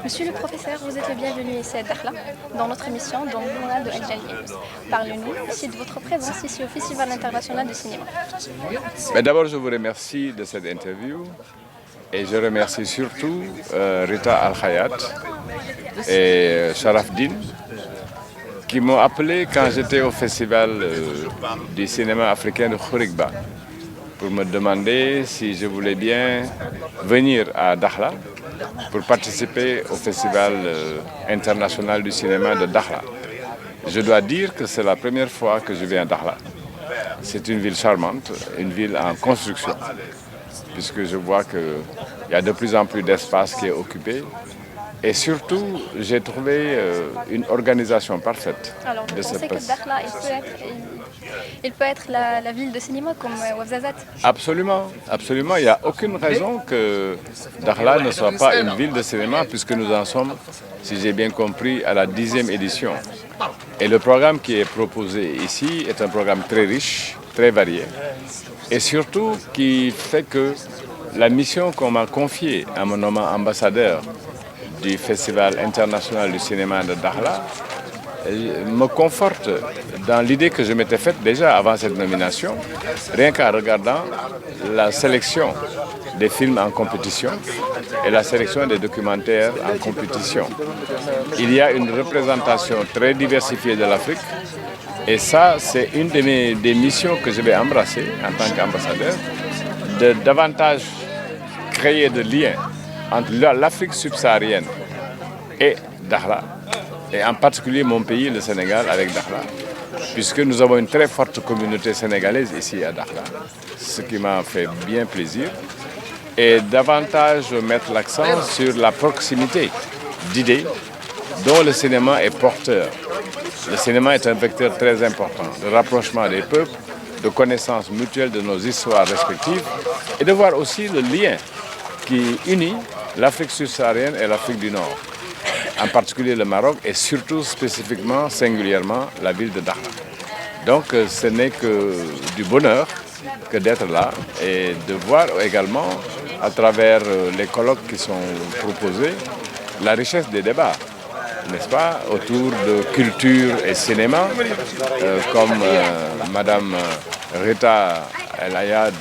Monsieur le professeur, vous êtes le bienvenu ici à Dakhla, dans notre émission, dans le journal de Al Jazeera. Parlez-nous ici de votre présence ici au Festival international de cinéma. Mais d'abord, je vous remercie de cette interview et je remercie surtout Rita Al-Khayat et Sharaf Din qui m'ont appelé quand j'étais au Festival du cinéma africain de Khouribga pour me demander si je voulais bien venir à Dakhla pour participer au Festival international du cinéma de Dakhla. Je dois dire que c'est la première fois que je viens à Dakhla. C'est une ville charmante, une ville en construction, puisque je vois qu'il y a de plus en plus d'espace qui est occupé. Et surtout, j'ai trouvé une organisation parfaite. Alors, vous pensez que Dakhla, il peut être la ville de cinéma comme Ouarzazate? Absolument, absolument. Il n'y a aucune raison que Dakhla ne soit pas une ville de cinéma, puisque nous en sommes, si j'ai bien compris, à la 10e édition. Et le programme qui est proposé ici est un programme très riche, très varié, et surtout qui fait que la mission qu'on m'a confiée en me nommant ambassadeur du Festival international du cinéma de Dakhla me conforte dans l'idée que je m'étais faite déjà avant cette nomination, rien qu'en regardant la sélection des films en compétition et la sélection des documentaires en compétition. Il y a une représentation très diversifiée de l'Afrique et ça, c'est une des missions que je vais embrasser en tant qu'ambassadeur, de davantage créer de liens entre l'Afrique subsaharienne et Dakhla, et en particulier mon pays, le Sénégal, avec Dakhla, puisque nous avons une très forte communauté sénégalaise ici à Dakhla, ce qui m'a fait bien plaisir, et davantage mettre l'accent sur la proximité d'idées dont le cinéma est porteur. Le cinéma est un vecteur très important de rapprochement des peuples, de connaissance mutuelle de nos histoires respectives, et de voir aussi le lien qui unit l'Afrique subsaharienne et l'Afrique du Nord, en particulier le Maroc et surtout spécifiquement, singulièrement, la ville de Dakhla. Donc ce n'est que du bonheur que d'être là et de voir également à travers les colloques qui sont proposés la richesse des débats, n'est-ce pas, autour de culture et cinéma, comme Madame Rita El-Hayad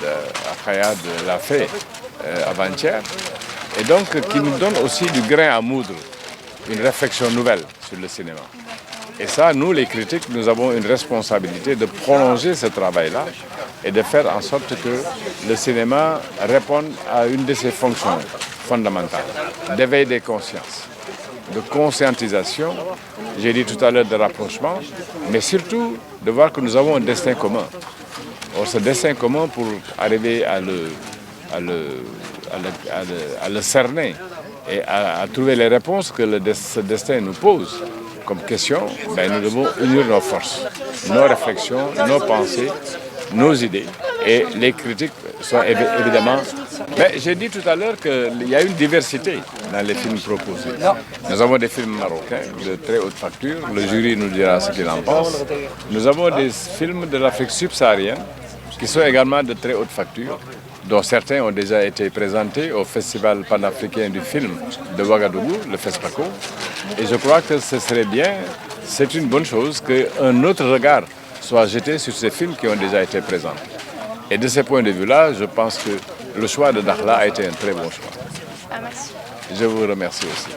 Khayad l'a fait avant-hier, et donc qui nous donne aussi du grain à moudre, une réflexion nouvelle sur le cinéma. Et ça, nous les critiques, nous avons une responsabilité de prolonger ce travail-là et de faire en sorte que le cinéma réponde à une de ses fonctions fondamentales, d'éveil des consciences, de conscientisation, j'ai dit tout à l'heure de rapprochement, mais surtout de voir que nous avons un destin commun. Or, ce destin commun, pour arriver à le cerner et à trouver les réponses que ce destin nous pose comme question, ben, nous devons unir nos forces, nos réflexions, nos pensées, nos idées. Et les critiques sont évidemment... Mais j'ai dit tout à l'heure qu'il y a une diversité dans les films proposés. Nous avons des films marocains de très haute facture, le jury nous dira ce qu'il en pense. Nous avons des films de l'Afrique subsaharienne qui sont également de très haute facture, dont certains ont déjà été présentés au Festival panafricain du film de Ouagadougou, le FESPACO. Et je crois que ce serait bien, c'est une bonne chose qu'un autre regard soit jeté sur ces films qui ont déjà été présentés. Et de ce point de vue-là, je pense que le choix de Dakhla a été un très bon choix. Ah, merci. Je vous remercie aussi.